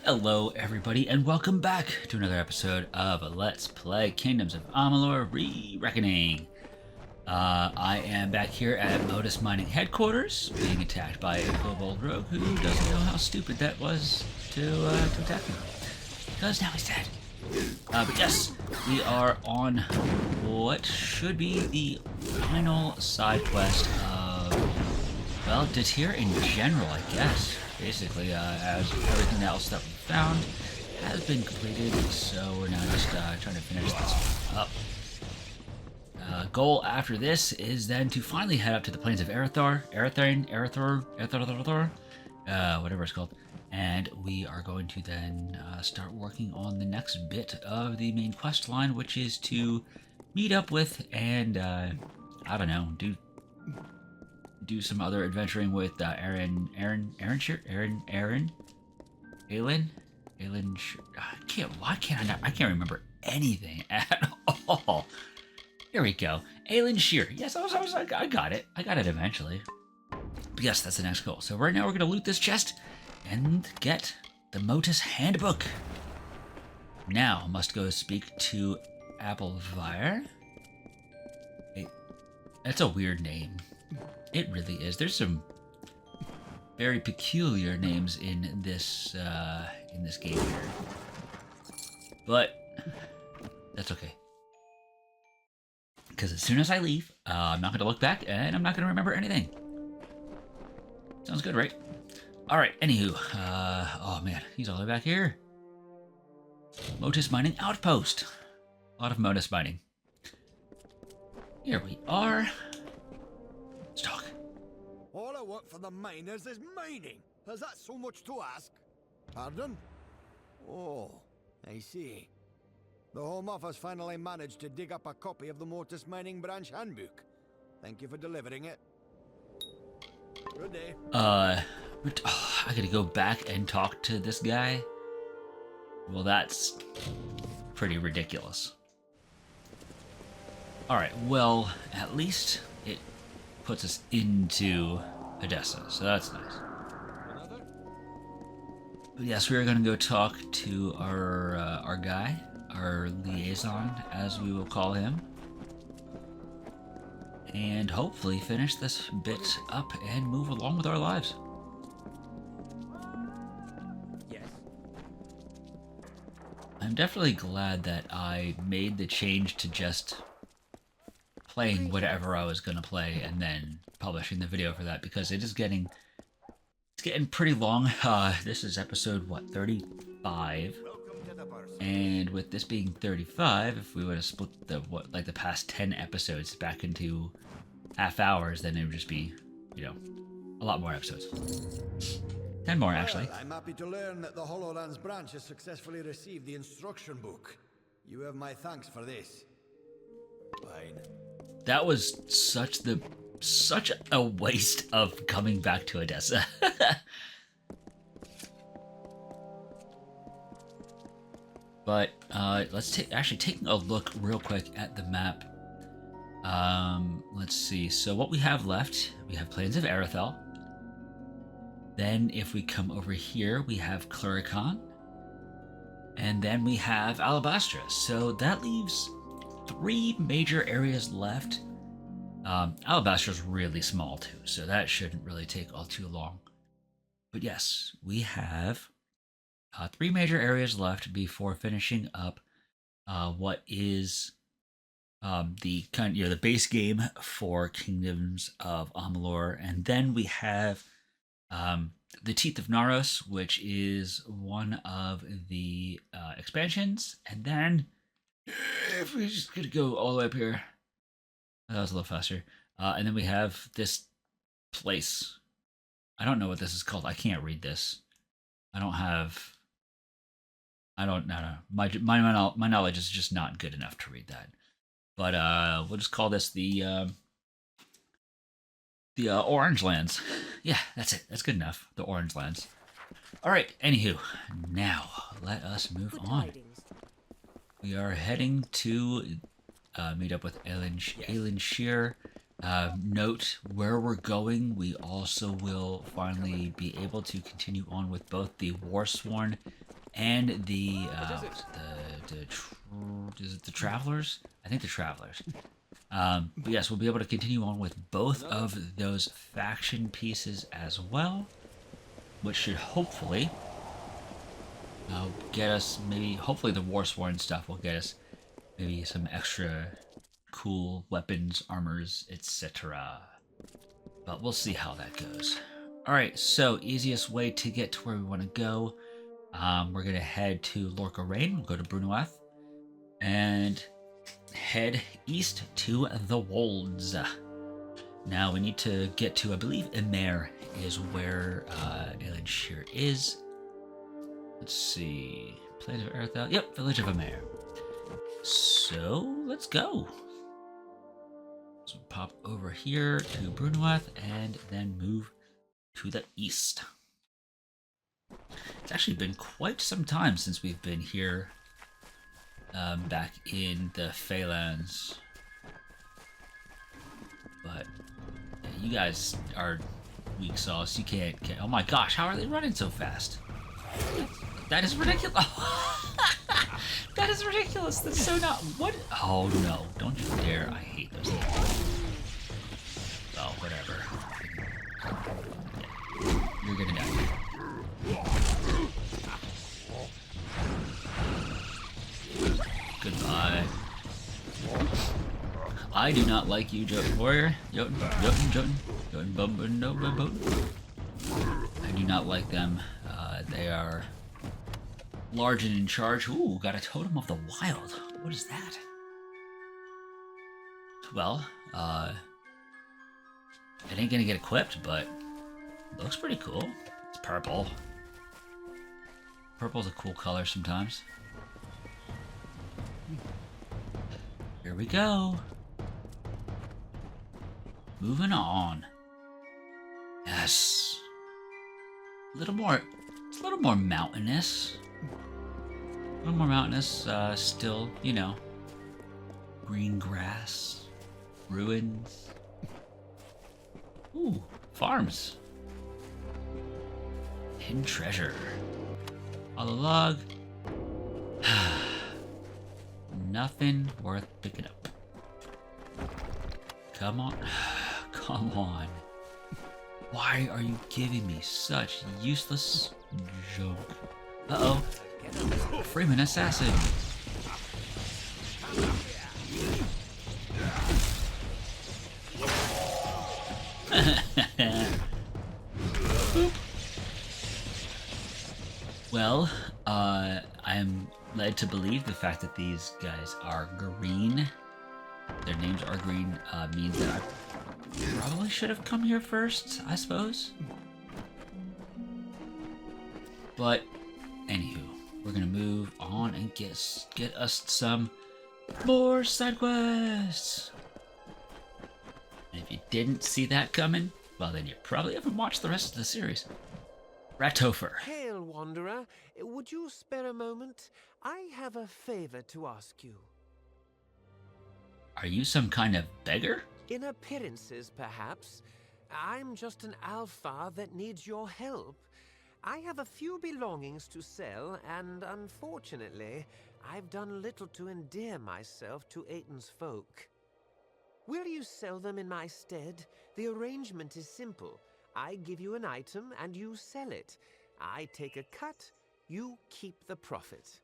Hello everybody and welcome back to another episode of Let's Play Kingdoms of Amalur Re-Reckoning. I am back here at Modus Mining Headquarters, being attacked by a kobold rogue who doesn't know how stupid that was to attack me. Because now he's dead. But yes, we are on what should be the final side quest of, well, Detyre in general, I guess. Basically, as everything else that we found has been completed, so we're now just trying to finish this up. Goal after this is then to finally head up to the Plains of Erathell, whatever it's called, and we are going to then start working on the next bit of the main quest line, which is to meet up with and I don't know, do some other adventuring with Aylin. Why can't I can't remember anything at all. Here we go. Aylin Shear. Yes, I got it. I got it eventually. But yes, that's the next goal. So right now we're gonna loot this chest and get the Motus Handbook. Now must go speak to Applefire. Hey, that's a weird name. It really is. There's some very peculiar names in this game here, but that's okay. Because as soon as I leave, I'm not going to look back, and I'm not going to remember anything. Sounds good, right? All right. Anywho, oh man, he's all the way back here. Motus Mining Outpost. A lot of Motus mining. Here we are. Let's talk. All I want for the miners is mining. Is that so much to ask? Pardon? Oh, I see. The Home Office finally managed to dig up a copy of the Mortis Mining Branch Handbook. Thank you for delivering it. Good day. I gotta go back and talk to this guy? Well, that's pretty ridiculous. Alright, well, at least it puts us into Odessa, so that's nice. But yes, we are going to go talk to our guy, our liaison, as we will call him, and hopefully finish this bit up and move along with our lives. Yes. I'm definitely glad that I made the change to just playing whatever I was going to play and then publishing the video for that, because it's getting pretty long. This is episode, what, 35? And with this being 35, if we were to split the past 10 episodes back into half hours, then it would just be, a lot more episodes. 10 more, actually. Well, I'm happy to learn that the HoloLens branch has successfully received the instruction book. You have my thanks for this. Fine. That was such a waste of coming back to Odessa. But let's taking a look real quick at the map. Let's see. So what we have left, we have Plains of Erathell. Then if we come over here, we have Cluricon. And then we have Alabastra. So that leaves 3 major areas left. Alabastra's really small too, so that shouldn't really take all too long. But yes, we have 3 major areas left before finishing up what is the the base game for Kingdoms of Amalur, and then we have the Teeth of Naros, which is one of the expansions, and then if we just could go all the way up here. That was a little faster. And then we have this place. I don't know what this is called. I can't read this. I don't know. My knowledge is just not good enough to read that. But we'll just call this the Orange Lands. Yeah, that's it. That's good enough. The Orange Lands. All right. Anywho, now let us move on. We are heading to meet up with Aylin Shear. Note where we're going. We also will finally be able to continue on with both the Warsworn and the is it the travelers? I think the travelers. But yes, we'll be able to continue on with both of those faction pieces as well, which should hopefully get us maybe, hopefully the Warsworn stuff will get us maybe some extra cool weapons, armors, etc. But we'll see how that goes. Alright, so easiest way to get to where we want to go. We're going to head to Lorca Rain, we'll go to Brunoath, and head east to the Wolds. Now we need to get to, I believe, Emer is where Alien Shear is. Let's see. Plains of Erathell. Yep, Village of Emer. So let's go. So pop over here to Brunoath and then move to the east. It's actually been quite some time since we've been here back in the Phalanx. But yeah, you guys are weak sauce. You can't. Oh my gosh, how are they running so fast? That is ridiculous. That is ridiculous. That's so not. What? Oh no! Don't you dare! I hate those things. Oh, whatever. You're gonna die. Goodbye. I do not like you, Jotun warrior. Jotun. I do not like them. They are large and in charge. Ooh, got a totem of the wild. What is that? Well, it ain't gonna get equipped, but it looks pretty cool. It's purple. Purple's a cool color sometimes. Here we go. Moving on. Yes. A little more. It's a little more mountainous. A little more mountainous. Still, you know, green grass, ruins. Ooh, farms. Hidden treasure. On the log. Nothing worth picking up. Come on. Come on. Why are you giving me such useless junk? Uh-oh. Freeman assassin. Well, I am led to believe the fact that these guys are green, their names are green, means that I probably should have come here first, I suppose. But, anywho, we're gonna move on and get us some more side quests. And if you didn't see that coming, well then you probably haven't watched the rest of the series. Ratofer. Hail, Wanderer. Would you spare a moment? I have a favor to ask you. Are you some kind of beggar? In appearances, perhaps. I'm just an alpha that needs your help. I have a few belongings to sell, and unfortunately, I've done little to endear myself to Aiton's folk. Will you sell them in my stead? The arrangement is simple. I give you an item, and you sell it. I take a cut, you keep the profit.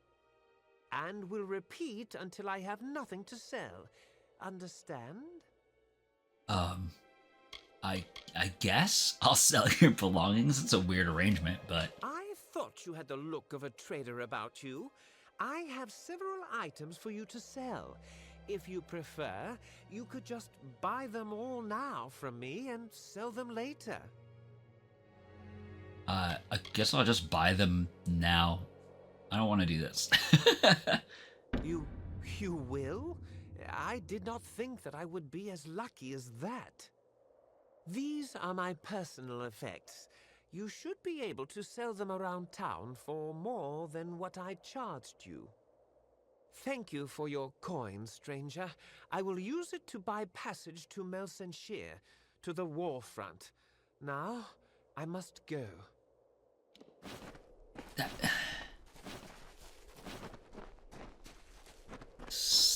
And will repeat until I have nothing to sell. Understand? I guess I'll sell your belongings. It's a weird arrangement, but... I thought you had the look of a trader about you. I have several items for you to sell. If you prefer, you could just buy them all now from me and sell them later. I guess I'll just buy them now. I don't want to do this. You will? I did not think that I would be as lucky as that. These are my personal effects. You should be able to sell them around town for more than what I charged you. Thank you for your coin, stranger. I will use it to buy passage to Melsenshire, to the war front. Now, I must go.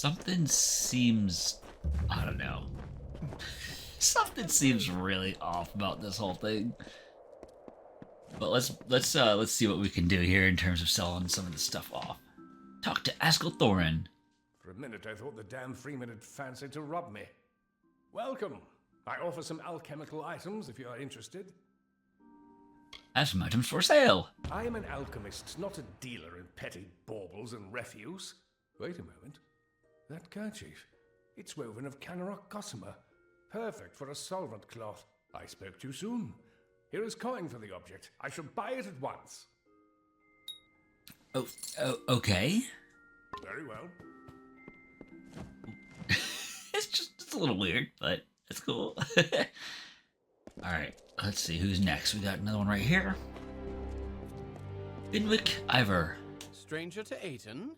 Something seems, I don't know. Something seems really off about this whole thing. But let's see what we can do here in terms of selling some of this stuff off. Talk to Askel Thorin. For a minute, I thought the damn Freeman had fancied to rob me. Welcome. I offer some alchemical items if you are interested. I have some items for sale. I am an alchemist, not a dealer in petty baubles and refuse. Wait a moment. That kerchief. It's woven of Canarok gossamer. Perfect for a solvent cloth. I spoke too soon. Here is coin for the object. I shall buy it at once. Oh, okay. Very well. It's a little weird, but it's cool. Alright, let's see who's next. We got another one right here. Binwick Ivor. Stranger to Ayton,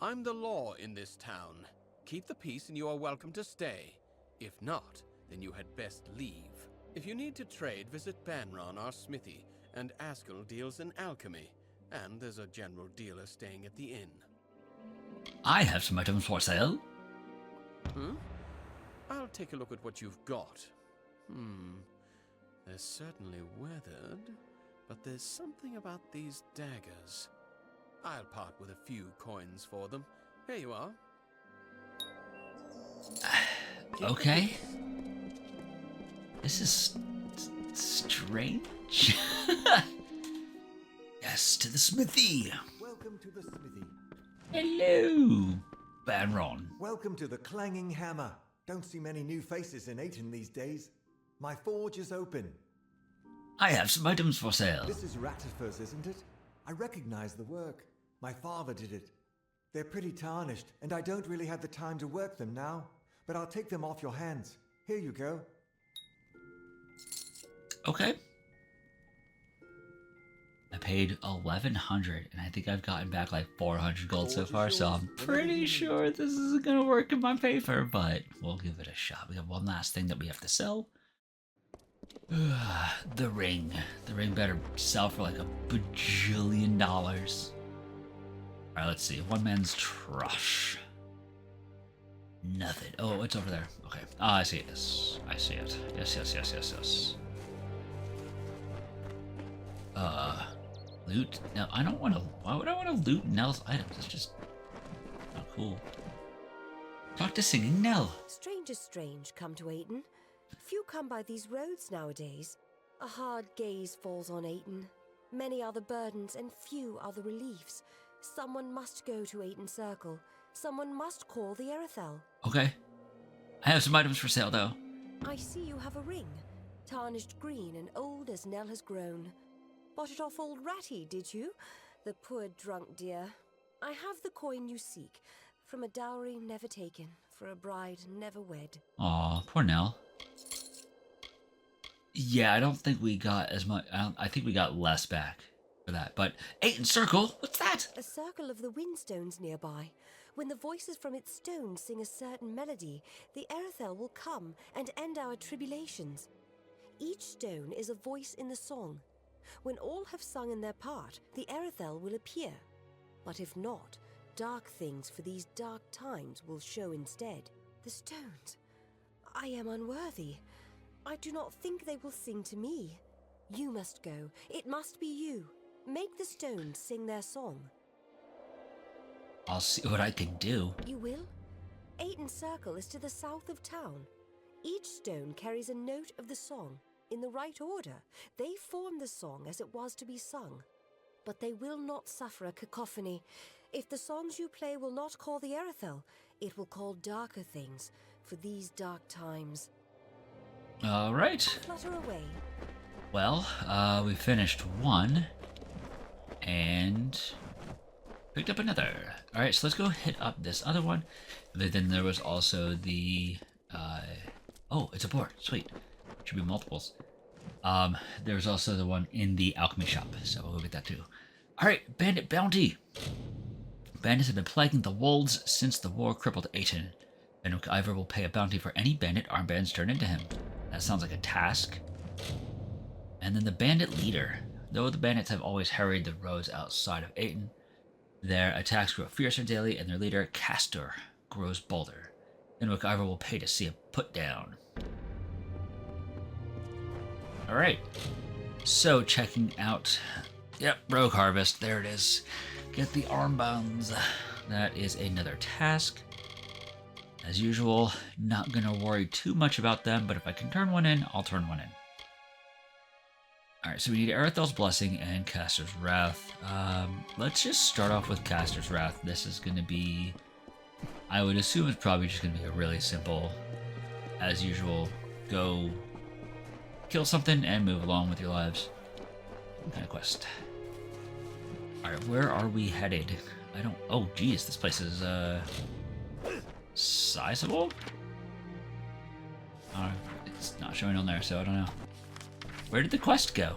I'm the law in this town. Keep the peace and you are welcome to stay. If not, then you had best leave. If you need to trade, visit Banron, our smithy, and Askel deals in alchemy. And there's a general dealer staying at the inn. I have some items for sale. I'll take a look at what you've got. They're certainly weathered, but there's something about these daggers. I'll part with a few coins for them. Here you are. Okay. This is strange. Yes, to the smithy. Welcome to the smithy. Hello, Banron. Welcome to the clanging hammer. Don't see many new faces in Ayton these days. My forge is open. I have some items for sale. This is Ratifer's, isn't it? I recognize the work. My father did it. They're pretty tarnished, and I don't really have the time to work them now. But I'll take them off your hands. Here you go. Okay. I paid 1,100, and I think I've gotten back like 400 gold so far, so I'm pretty sure this isn't going to work in my favor, but we'll give it a shot. We have one last thing that we have to sell. The ring. The ring better sell for like $1 bajillion. Alright, let's see. One man's trash. Nothing. Oh, it's over there. Okay. Ah, I see it. Yes. I see it. Yes. Loot? No, I don't want to. Why would I want to loot Nell's items? It's just not cool. Talk to Singing Nell. Strangers strange come to Ayton. Few come by these roads nowadays. A hard gaze falls on Ayton. Many are the burdens and few are the reliefs. Someone must go to Ayton Circle. Someone must call the Erathell. Okay. I have some items for sale, though. I see you have a ring. Tarnished green and old as Nell has grown. Bought it off old Ratty, did you? The poor drunk dear. I have the coin you seek. From a dowry never taken. For a bride never wed. Aw, poor Nell. Yeah, I don't think we got as much. I think we got less back for that. But Ayton Circle, what's that? A circle of the windstones nearby. When the voices from its stones sing a certain melody, the Erathell will come and end our tribulations. Each stone is a voice in the song. When all have sung in their part, the Erathell will appear. But if not, dark things for these dark times will show instead. The stones. I am unworthy. I do not think they will sing to me. You must go. It must be you. Make the stones sing their song. I'll see what I can do. You will? Ayton Circle is to the south of town. Each stone carries a note of the song. In the right order, they form the song as it was to be sung. But they will not suffer a cacophony. If the songs you play will not call the Erathell, it will call darker things for these dark times. All right. Flutter away. Well, we finished one and picked up another. All right, so let's go hit up this other one. But then there was also the oh, it's a board. Sweet. Should be multiples. There's also the one in the alchemy shop, so we'll go get that too. All right, bandit bounty. Bandits have been plaguing the wolds since the war crippled Ayton. Benwick Ivor will pay a bounty for any bandit armbands turned into him. That sounds like a task. And then the bandit leader. Though the bandits have always harried the roads outside of Ayton, their attacks grow fiercer daily, and their leader, Castor, grows bolder. Then MacIver will pay to see him put down. Alright. So, checking out... Yep, Rogue Harvest. There it is. Get the armbands. That is another task. As usual, not gonna worry too much about them, but if I can turn one in, I'll turn one in. Alright, so we need Erethel's Blessing and Castor's Wrath. Let's just start off with Castor's Wrath. This is gonna be... I would assume it's probably just gonna be a really simple, as usual, go kill something and move along with your lives kind of quest. Alright, where are we headed? I don't... Oh, geez, this place is, sizable? It's not showing on there, so I don't know. Where did the quest go?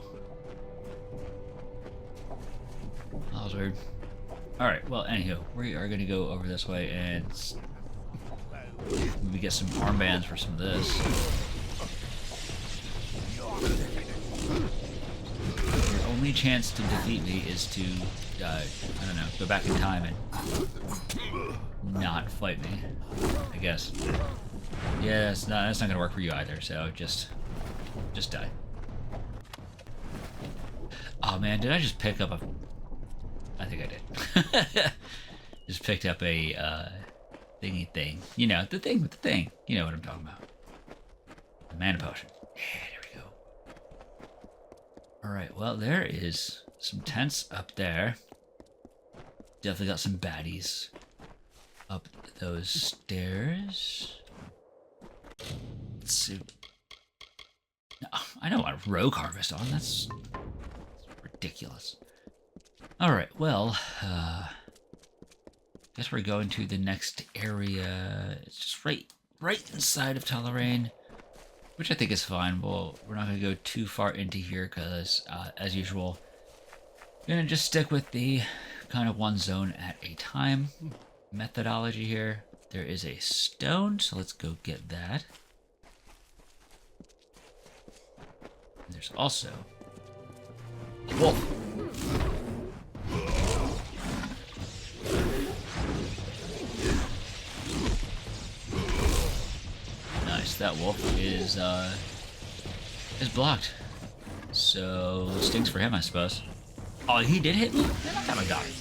That was weird. Alright, well, anywho, we are going to go over this way and maybe get some armbands for some of this. Your only chance to defeat me is to, I don't know, go back in time and not fight me, I guess. Yeah, that's not going to work for you either, so just die. Oh man, did I just pick up a... I think I did. Just picked up a thingy thing. You know, the thing with the thing. You know what I'm talking about. The mana potion. Yeah, there we go. Alright, well, there is some tents up there. Definitely got some baddies up those stairs. Let's see. No, I know what Rogue Harvest on. That's ridiculous. Alright, well, guess we're going to the next area. It's just right inside of Talarain, which I think is fine. Well, we're not going to go too far into here because, as usual, I'm going to just stick with the kind of one zone at a time methodology here. There is a stone, so let's go get that. There's also a wolf. Nice, that wolf is blocked. So stinks for him, I suppose. Oh, he did hit me? Then I thought I got it.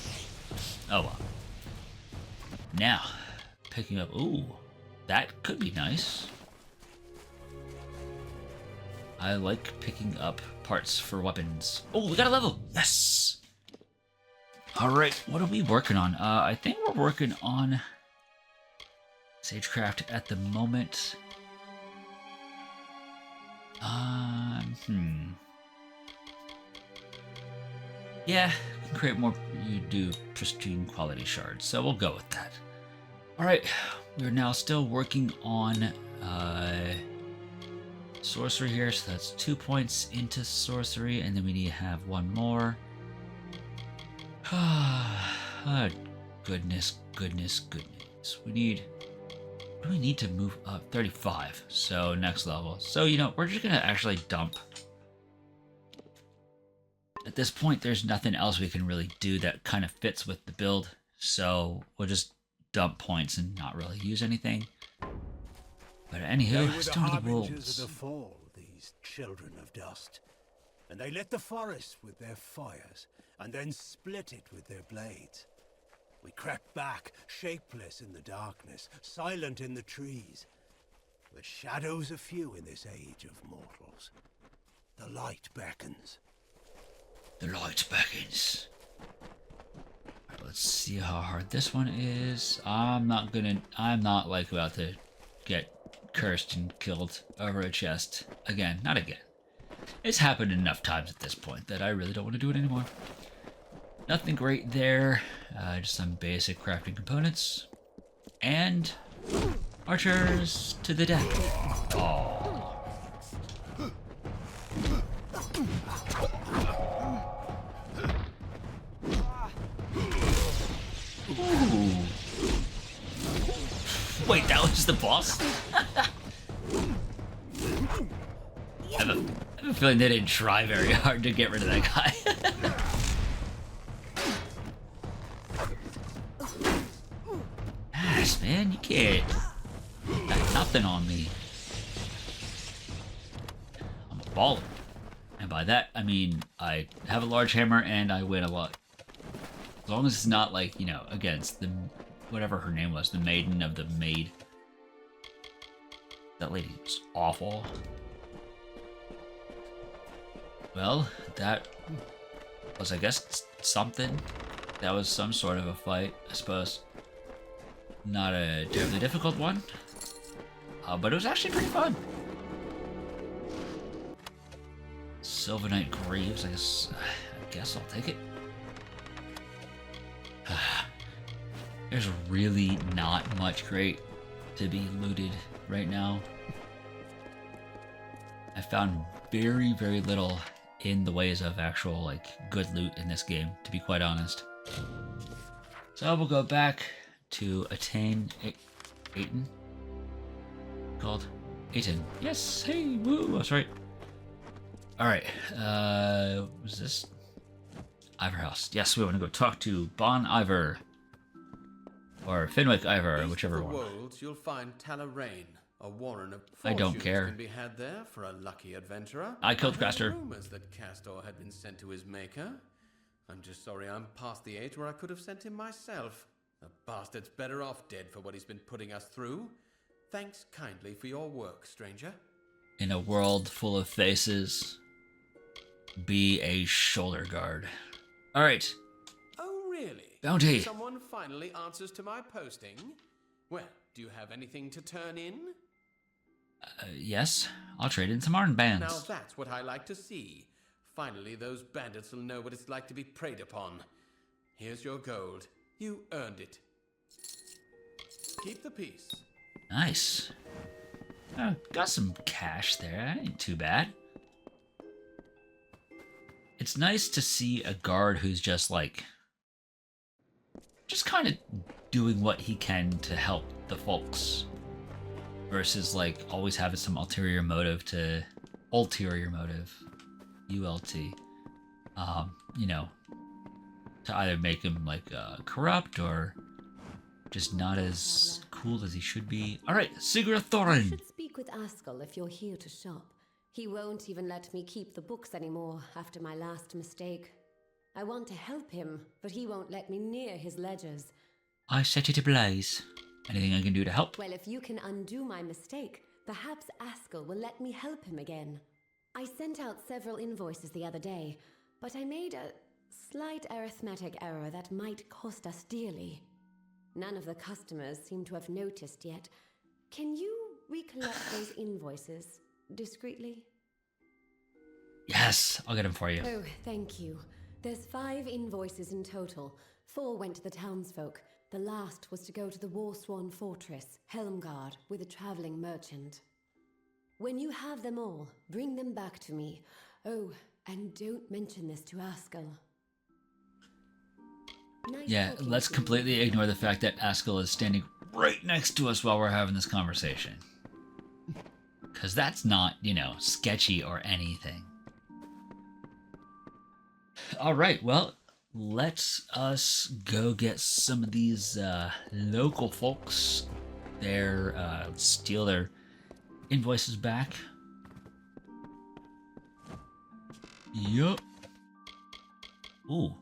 Oh well. Now, picking up... Ooh, that could be nice. I like picking up parts for weapons. Oh, we got a level! Yes! Alright, what are we working on? I think we're working on Sagecraft at the moment. Yeah, you can create more, you do pristine quality shards, so we'll go with that. Alright, we're now still working on sorcery here, so that's 2 points into sorcery, and then we need to have one more. Goodness. We need... What do we need to move up? 35, so next level. So, you know, we're just gonna actually dump. At this point, there's nothing else we can really do that kind of fits with the build, so we'll just dump points and not really use anything. But anywho, Stone of the Wolves. Of the fall, these children of dust. And they lit the forest with their fires, and then split it with their blades. We crept back, shapeless in the darkness, silent in the trees. The shadows are few in this age of mortals. The light beckons. The light beckons. Alright, let's see how hard this one is. I'm not like about to get cursed and killed over a chest. Again, not again. It's happened enough times at this point that I really don't want to do it anymore. Nothing great there. Just some basic crafting components. And archers to the death. Oh. Ooh. Wait, that was the boss? I have a feeling they didn't try very hard to get rid of that guy. Relax, man. You can't. Got nothing on me. I'm a baller. And by that, I mean I have a large hammer and I win a lot. As long as it's not like, you know, against the, whatever her name was, the Maiden of the Maid. That lady was awful. Well, that was, I guess, something. That was some sort of a fight, I suppose. Not a terribly difficult one, but it was actually pretty fun. Sylvanite Greaves, I guess I'll take it. There's really not much great to be looted right now. I found very, very little in the ways of actual, like, good loot in this game, to be quite honest. So we'll go back to attain Aiton. Called Aiton. Yes, hey, woo, that's right. Alright, was this? Ivor House. Yes, we want to go talk to Bon Ivor. Or Finwick Ivor, whichever one. Wolds, you'll find Talarain, a warren of I don't fortunes care. can be had there for a lucky adventurer. I killed Castor. Rumors that Castor had been sent to his maker. I'm just sorry I'm past the age where I could have sent him myself. The bastard's better off dead for what he's been putting us through. Thanks kindly for your work, stranger. In a world full of faces, be a shoulder guard. Alright. Oh, really? Bounty. Someone finally answers to my posting? Well, do you have anything to turn in? Yes, I'll trade in some armbands. Now that's what I like to see. Finally, those bandits will know what it's like to be preyed upon. Here's your gold. You earned it. Keep the peace. Nice. Got some cash there. That ain't too bad. It's nice to see a guard who's just like, just kind of doing what he can to help the folks, versus like always having some ulterior motive, ULT, you know, to either make him like corrupt or just not as cool as he should be. All right, Sigurd I Thorin. should speak with Askell if you're here to shop. He won't even let me keep the books anymore after my last mistake. I want to help him, but he won't let me near his ledgers. I set it ablaze. Anything I can do to help? Well, if you can undo my mistake, perhaps Askell will let me help him again. I sent out several invoices the other day, but I made a slight arithmetic error that might cost us dearly. None of the customers seem to have noticed yet. Can you recollect those invoices discreetly? Yes, I'll get him for you. Oh, thank you. There's 5 invoices in total. 4 went to the townsfolk. The last was to go to the Warsworn Fortress, Helmgard, with a traveling merchant. When you have them all, bring them back to me. Oh, and don't mention this to Askell. Nice Yeah, talking let's to you. completely ignore the fact that Askell is standing right next to us while we're having this conversation. Because that's not, you know, sketchy or anything. Alright, well, let us go get some of these local folks steal their invoices back. Yup. Ooh.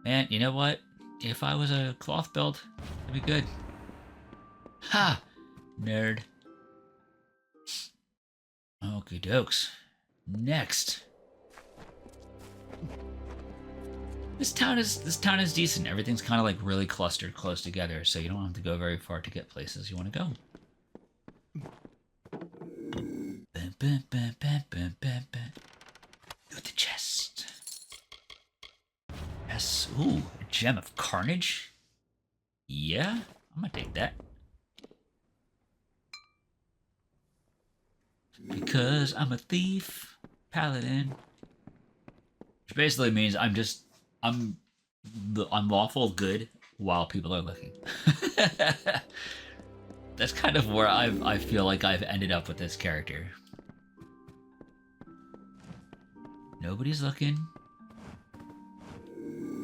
Man, you know what? If I was a cloth build, it'd be good. Ha! Nerd. Okie dokes. Next. This town is decent. Everything's kind of like really clustered close together, so you don't have to go very far to get places you want to go. Loot the chest. Yes. Ooh, a gem of carnage. Yeah, I'm gonna take that. Because I'm a thief, paladin. Which basically means I'm lawful good while people are looking. That's kind of where I feel like I've ended up with this character. Nobody's looking.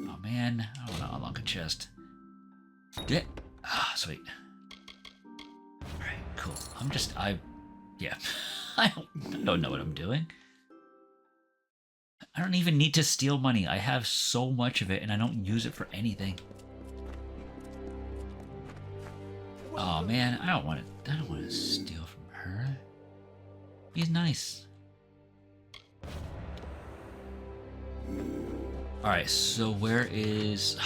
Oh man, I don't want to unlock a chest. Get. Ah, sweet. Alright, cool. Yeah. I don't know what I'm doing. I don't even need to steal money. I have so much of it and I don't use it for anything. Oh man, I don't want to steal from her. He's nice. Alright, so where is...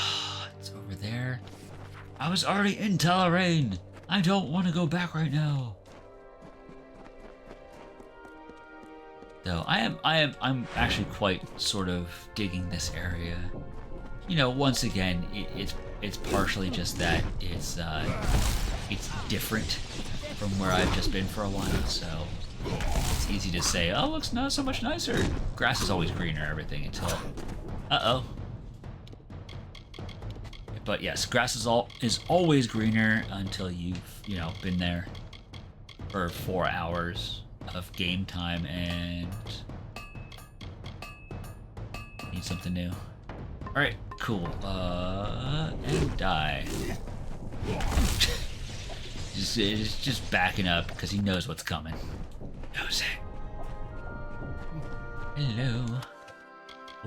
it's over there. I was already in Talarain. I don't want to go back right now. Though I'm actually quite sort of digging this area. You know, once again, it's partially just that it's different from where I've just been for a while, so it's easy to say, oh, looks not so much nicer. Grass is always greener, everything until But yes, grass is always greener until you've, you know, been there for 4 hours of game time and need something new. Alright, cool. And die. just backing up because he knows what's coming. Knows it. Hello.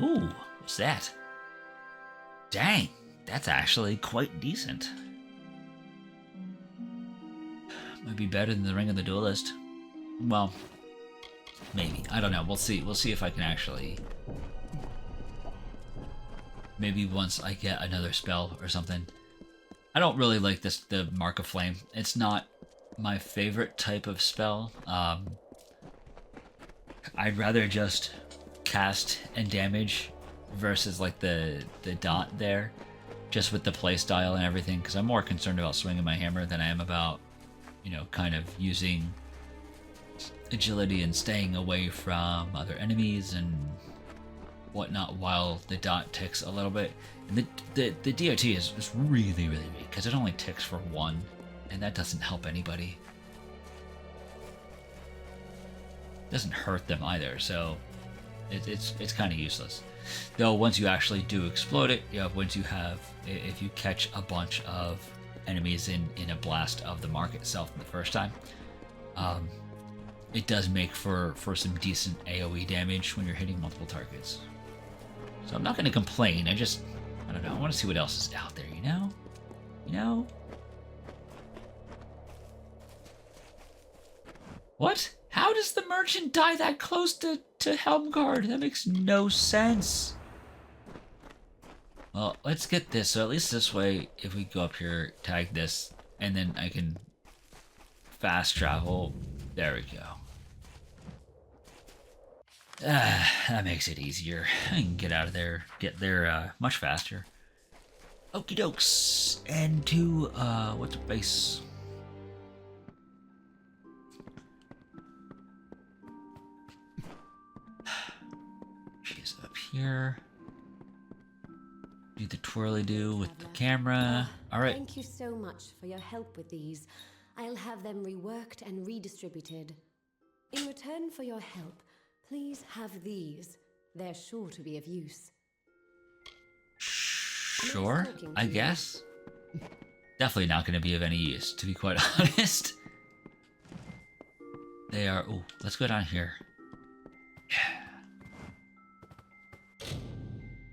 Ooh, what's that? Dang, that's actually quite decent. Might be better than the Ring of the Duelist. Well, maybe. I don't know. We'll see. We'll see if I can actually... Maybe once I get another spell or something. I don't really like the Mark of Flame. It's not my favorite type of spell. I'd rather just cast and damage versus like the dot there. Just with the playstyle and everything. Because I'm more concerned about swinging my hammer than I am about, you know, kind of using agility and staying away from other enemies and whatnot while the dot ticks a little bit. And the DOT is really weak because it only ticks for 1, and that doesn't help anybody. Doesn't hurt them either, so it's kind of useless. Though once you actually do explode it, you know, if you catch a bunch of enemies in a blast of the mark itself the first time, it does make for some decent AoE damage when you're hitting multiple targets. So I'm not going to complain. I don't know. I want to see what else is out there, you know? You know? What? How does the merchant die that close to Helmgard? That makes no sense. Well, let's get this. So at least this way, if we go up here, tag this, and then I can fast travel. There we go. That makes it easier. I can get out of there, get there much faster. Okie dokes. And to, what's the base? She's up here. Do the twirly-do with the camera. Alright. Thank you so much for your help with these. I'll have them reworked and redistributed. In return for your help, please have these. They're sure to be of use. Sure, I guess. Definitely not going to be of any use, to be quite honest. They are... Ooh, let's go down here. Yeah.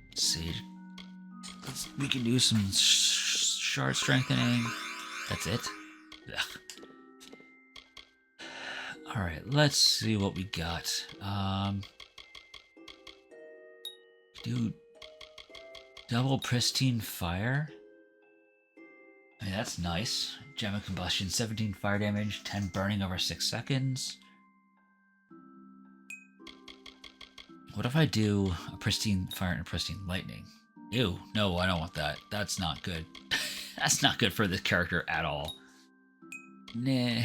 Let's see. We can do some shard strengthening. That's it. Ugh. Alright, let's see what we got. Dude. Double pristine fire? I mean, that's nice. Gem of combustion, 17 fire damage, 10 burning over 6 seconds. What if I do a pristine fire and a pristine lightning? Ew, no, I don't want that. That's not good. That's not good for this character at all. Nah.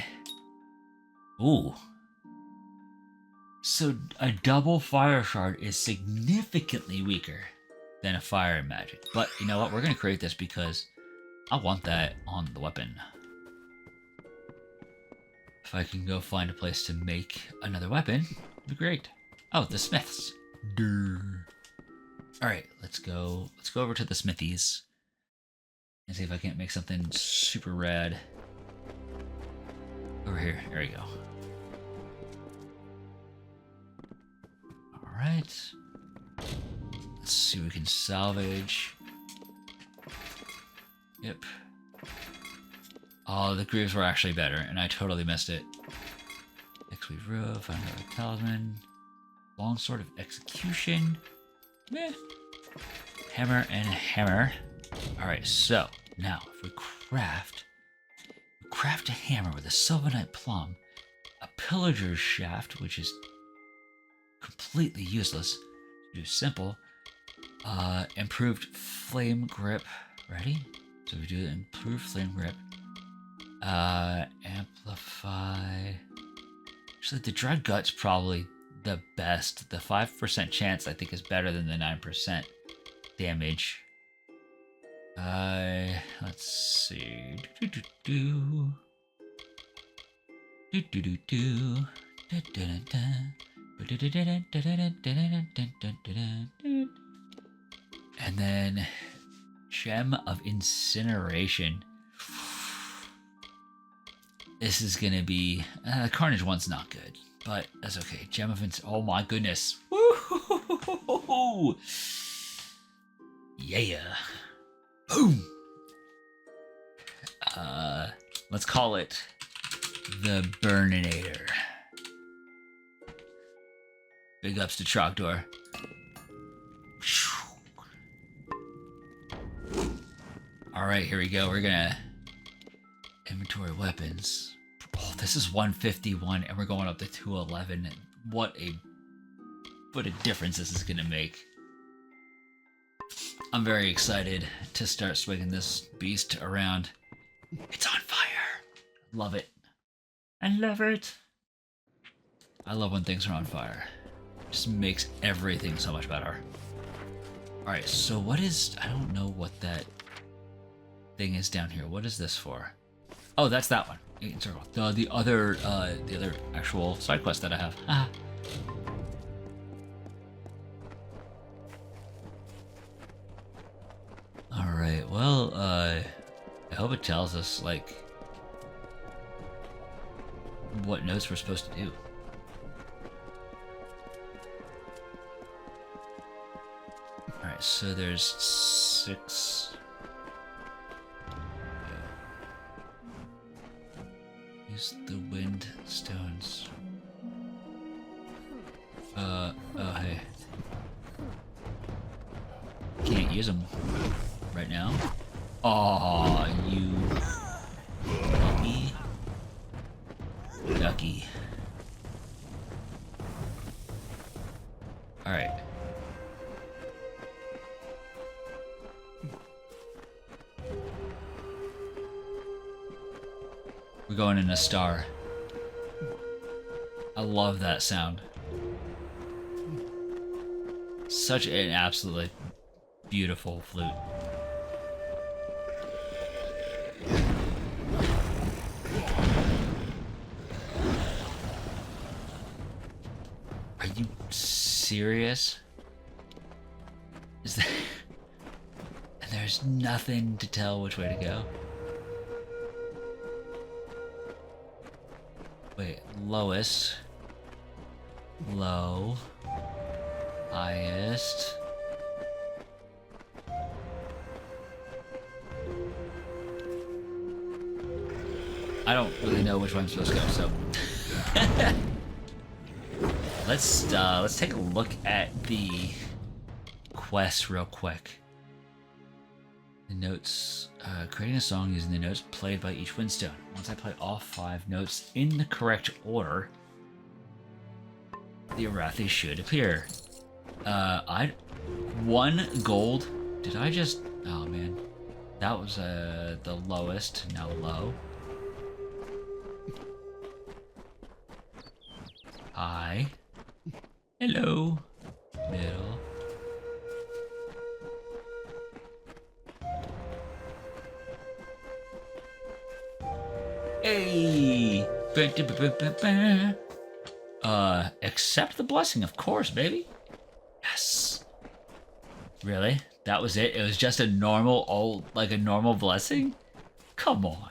Ooh. So a double fire shard is significantly weaker than a fire and magic. But you know what? We're going to create this because I want that on the weapon. If I can go find a place to make another weapon, it'd be great. Oh, the smiths. Durr. All right, let's go over to the smithies and see if I can't make something super rad. Over here. There we go. Alright. Let's see what we can salvage. Yep. Oh, the grooves were actually better, and I totally missed it. X-Weave Roof, find another talisman. Longsword of Execution. Meh. Hammer and hammer. Alright, so now if we craft a hammer with a Sylvanite plum, a pillager's shaft, which is completely useless to do simple, improved flame grip. Ready? So we do improved flame grip. Amplify. Actually, the Dread Gut's probably the best. The 5% chance I think is better than the 9% damage. Let's see. And then Gem of Incineration. This is gonna be Carnage one's not good, but that's okay. Gem of oh my goodness. Woo! Yeah. Boom. Let's call it the Burninator. Big ups to Trogdor. Alright, here we go. We're gonna inventory weapons. Oh, this is 151 and we're going up to 211. What a difference this is gonna make. I'm very excited to start swinging this beast around. It's on fire. Love it. I love it. I love when things are on fire. Just makes everything so much better. Alright, so what is... I don't know what that thing is down here. What is this for? Oh, that's that one. 8 in circle. The other actual side quest that I have. Ah. Alright, well, I hope it tells us, like, what notes we're supposed to do. Alright, so there's 6. Use the wind stones. Oh, hey. Can't use them right now. Aw, you ducky. Alright. We're going in a star. I love that sound. Such an absolutely beautiful flute. Are you serious? Is that... And there's nothing to tell which way to go? Wait, lowest. Low. Highest. I don't really know which way I'm supposed to go, so let's take a look at the quest real quick. The notes, creating a song using the notes played by each windstone. Once I play all 5 notes in the correct order, the Arathi should appear. 1 gold. Did I just? Oh man, that was the lowest. Now low. High. Hello. Middle. Hey. Accept the blessing, of course, baby. Yes. Really? That was it? It was just a normal, like a normal blessing? Come on.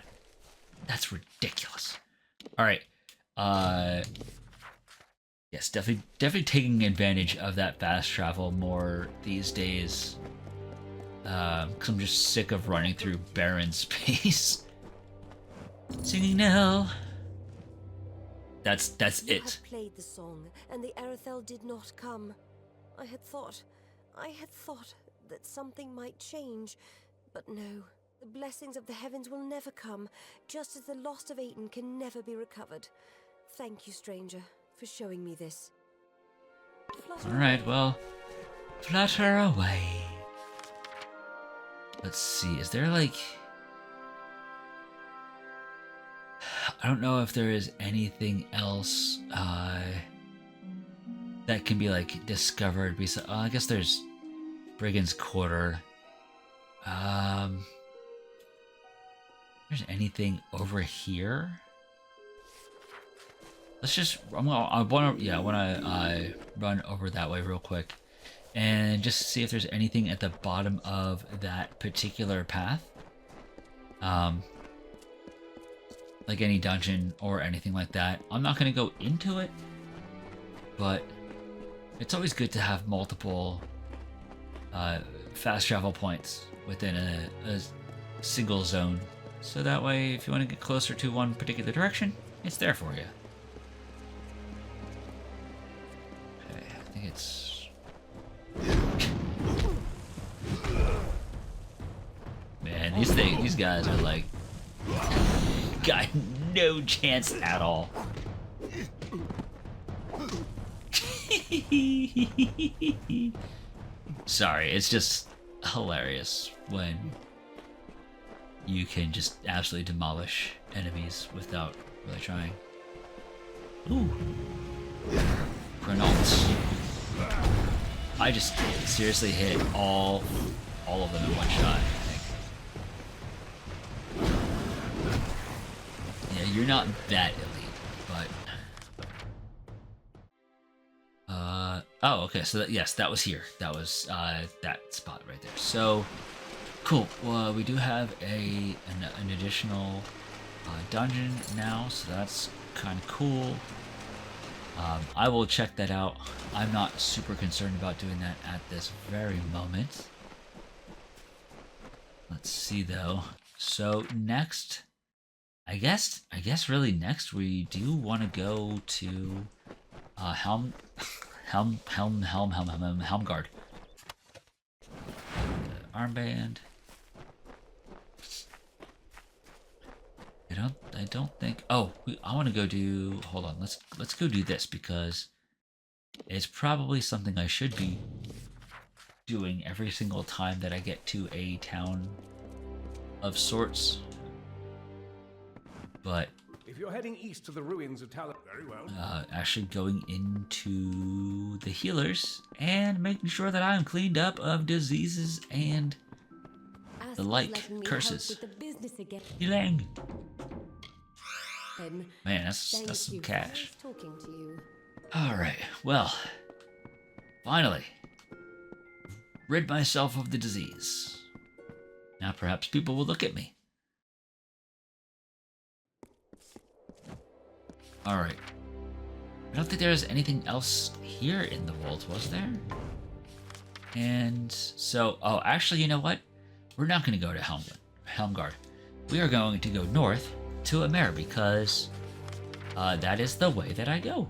That's ridiculous. Alright. Yes, definitely taking advantage of that fast travel more these days. Because I'm just sick of running through barren space. Singing now. That's You it. had played the song, and the Erathell did not come. I had thought that something might change, but no. The blessings of the heavens will never come, just as the lost of Aten can never be recovered. Thank you, stranger, for showing me this. Alright, well, flutter away. Let's see, is there like... I don't know if there is anything else that can be like discovered besides... I guess there's Brigand's Quarter. There's anything over here? Let's just... I want to run over that way real quick and just see if there's anything at the bottom of that particular path. Like any dungeon or anything like that. I'm not going to go into it, but it's always good to have multiple fast travel points within a single zone. So that way, if you want to get closer to one particular direction, it's there for you. Okay, I think it's... Man, these guys are like... got no chance at all. Sorry, it's just hilarious when you can just absolutely demolish enemies without really trying. Ooh. Grenades. I just seriously hit all of them in one shot, I think. Yeah, you're not that elite, but... oh, okay, so yes, that was here. That was that spot right there. So, cool. Well, we do have an additional dungeon now, so that's kind of cool. I will check that out. I'm not super concerned about doing that at this very moment. Let's see though. So next, I guess really next we do want to go to Helmgard. Armband. I don't think. Oh, I want to go do. Hold on. Let's go do this because it's probably something I should be doing every single time that I get to a town of sorts. But if you're heading east to the ruins of Tal, very well. Actually going into the healers and making sure that I'm cleaned up of diseases and the like curses. Healing. Man, that's some cash. Alright, well, finally, rid myself of the disease. Now perhaps people will look at me. Alright. I don't think there's anything else here in the world, was there? And so, oh, actually, you know what? We're not going to go to Helmgard. We are going to go north to Amer because that is the way that I go.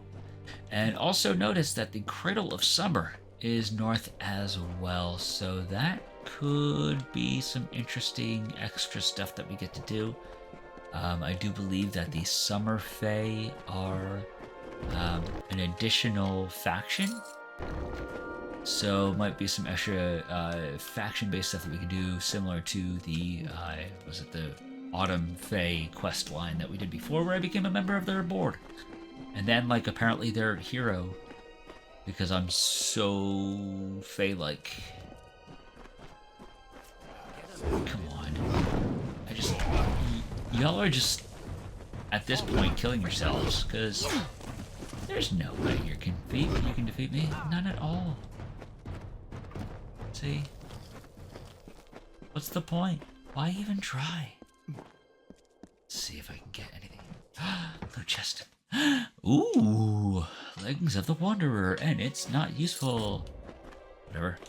And also notice that the Cradle of Summer is north as well, so that could be some interesting extra stuff that we get to do. I do believe that the Summer Fae are an additional faction, so might be some extra faction-based stuff that we can do, similar to the was it the Autumn Fae quest line that we did before, where I became a member of their board, and then like apparently their hero, because I'm so Fae-like. Come on, y'all are just at this point killing yourselves, because there's no way you can defeat me. None at all. See? What's the point? Why even try? Let's see if I can get anything. No chest. Ooh, leggings of the Wanderer, and it's not useful. Whatever.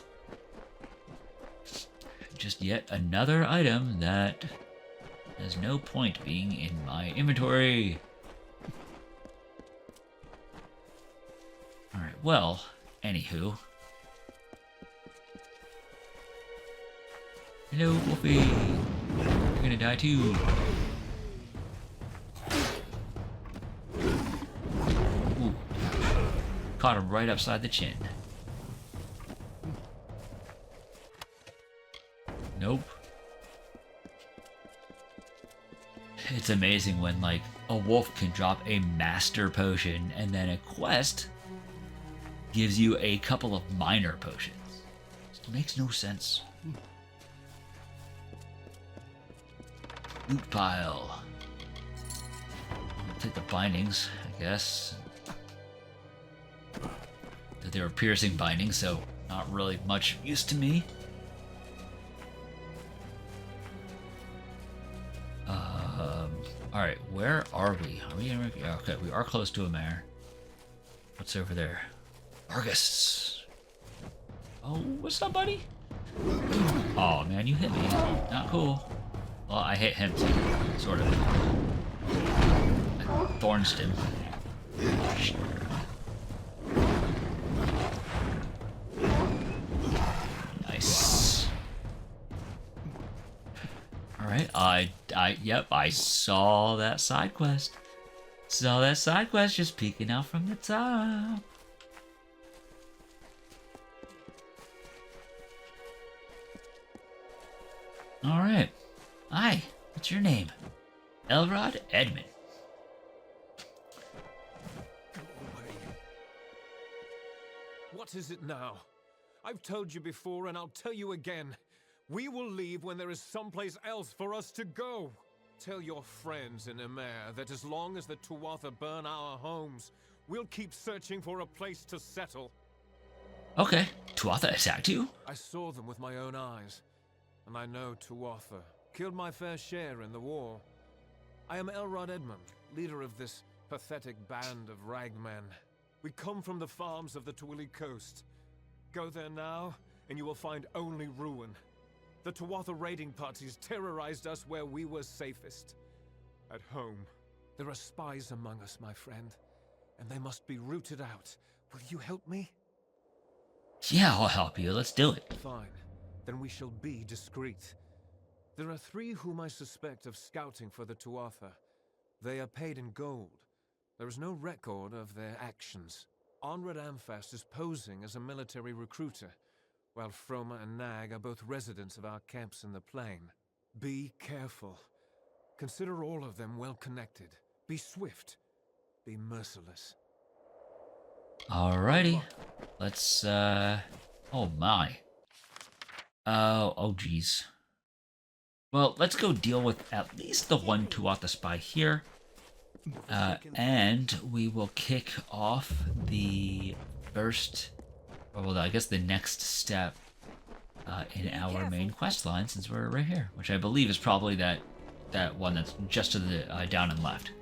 Just yet another item that has no point being in my inventory. Alright, well, anywho. Hello, Wolfie. You're gonna die too. Ooh. Caught him right upside the chin. Nope. It's amazing when, like, a wolf can drop a master potion and then a quest gives you a couple of minor potions. It makes no sense. Loot pile. I'll take the bindings, I guess. That they were piercing bindings, so not really much use to me. Alright, where are we? Are we in? Yeah, okay, we are close to a mare. What's over there? Argus! Oh, what's up, buddy? Oh man, you hit me. Not cool. Well, I hit him too, sort of. I thorns him. Nice. Alright, yep, I saw that side quest. Saw that side quest just peeking out from the top. Alright. Hi, what's your name? Elrod Edmund. What is it now? I've told you before and I'll tell you again. We will leave when there is someplace else for us to go. Tell your friends in Emer that as long as the Tuatha burn our homes, we'll keep searching for a place to settle. Okay, Tuatha attacked you? I saw them with my own eyes, and I know Tuatha killed my fair share in the war. I am Elrod Edmund, leader of this pathetic band of ragmen. We come from the farms of the Twilly coast. Go there now, and you will find only ruin. The Tuatha raiding parties terrorized us where we were safest. At home. There are spies among us, my friend, and they must be rooted out. Will you help me? Yeah, I'll help you. Let's do it. Fine. Then we shall be discreet. There are 3 whom I suspect of scouting for the Tuatha. They are paid in gold. There is no record of their actions. Onred Amphast is posing as a military recruiter, while Froma and Nag are both residents of our camps in the plain. Be careful. Consider all of them well connected. Be swift. Be merciless. Alrighty. Let's, oh my. Oh geez. Well, let's go deal with at least the one Tuatha spy here. And we will kick off the first, well, I guess the next step in our main quest line, since we're right here, which I believe is probably that one that's just to the down and left.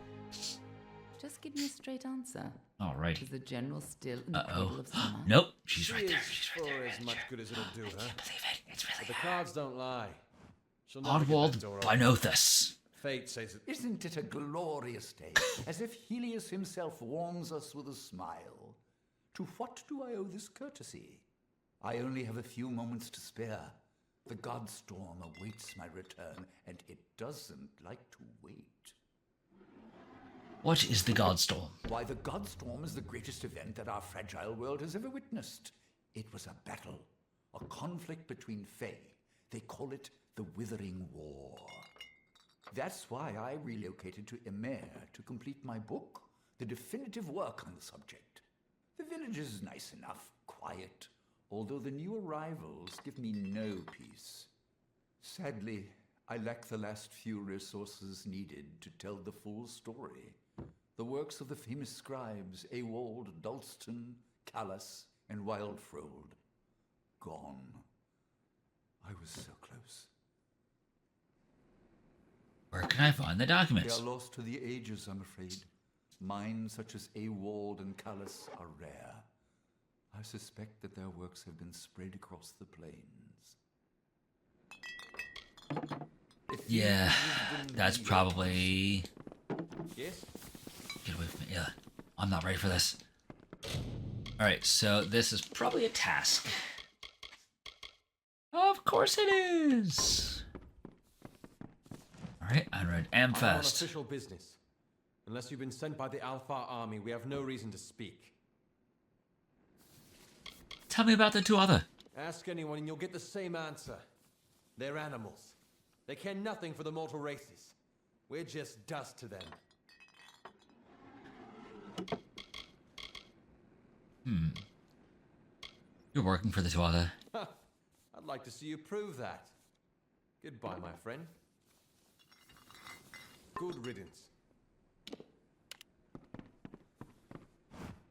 Just give me a straight answer. Alrighty. Is the general still in the cradle of summer? Nope, she's right there. She's right for there. as much good as it'll do, I huh? can't believe it. It's really The her. cards don't lie. She'll never get Oddwald that door open. Binothus. Fate says it. Isn't it a glorious day, as if Helios himself warms us with a smile? To what do I owe this courtesy? I only have a few moments to spare. The Godstorm awaits my return, and it doesn't like to wait. What is the Godstorm? Why, the Godstorm is the greatest event that our fragile world has ever witnessed. It was a battle, a conflict between Fae. They call it the Withering War. That's why I relocated to Emer to complete my book, the definitive work on the subject. The village is nice enough, quiet, although the new arrivals give me no peace. Sadly, I lack the last few resources needed to tell the full story. The works of the famous scribes Ewald, Dalston, Callus, and Wildfrold. Gone. I was so close. Where can I find the They documents? are lost to the ages, I'm afraid. Mines such as Awald and Callus are rare. I suspect that their works have been spread across the plains. Yeah, that's probably... Yes? Get away from me. Yeah, I'm not ready for this. Alright, so this is probably a task. Of course it is! Alright, Unread I'm on Amfest. official business. Unless you've been sent by the Alpha army, we have no reason to speak. Tell me about the two other. Ask anyone and you'll get the same answer. They're animals. They care nothing for the mortal races. We're just dust to them. You're working for the two other. I'd like to see you prove that. Goodbye, my friend. Good riddance.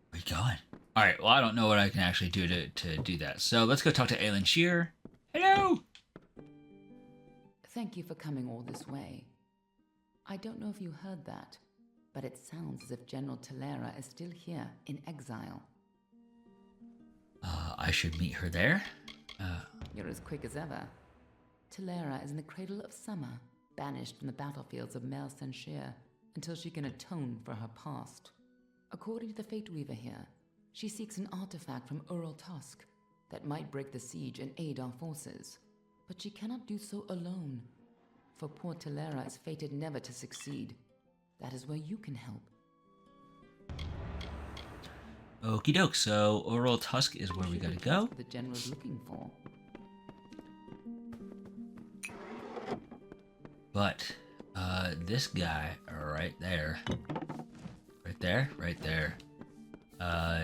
Where you going? Alright, well I don't know what I can actually do to do that. So let's go talk to Aelin Shear. Hello! Thank you for coming all this way. I don't know if you heard that, but it sounds as if General Talera is still here in exile. I should meet her there. You're as quick as ever. Talera is in the cradle of summer, banished from the battlefields of Mel Senshir until she can atone for her past. According to the Fate Weaver here, she seeks an artifact from Ural Tusk that might break the siege and aid our forces. But she cannot do so alone, for poor Talera is fated never to succeed. That is where you can help. Okie doke, so Oral Tusk is where we gotta go. The general's looking for. But, this guy right there,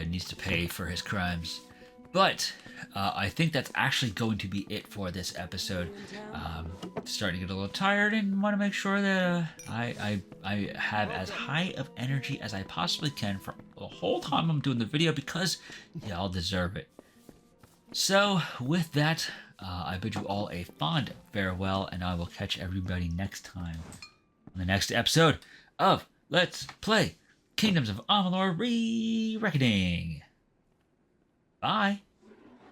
needs to pay for his crimes. But, I think that's actually going to be it for this episode. Starting to get a little tired and want to make sure that I have as high of energy as I possibly can for the whole time I'm doing the video because y'all deserve it. So, with that, I bid you all a fond farewell, and I will catch everybody next time on the next episode of Let's Play Kingdoms of Amalur Re-Reckoning. Bye.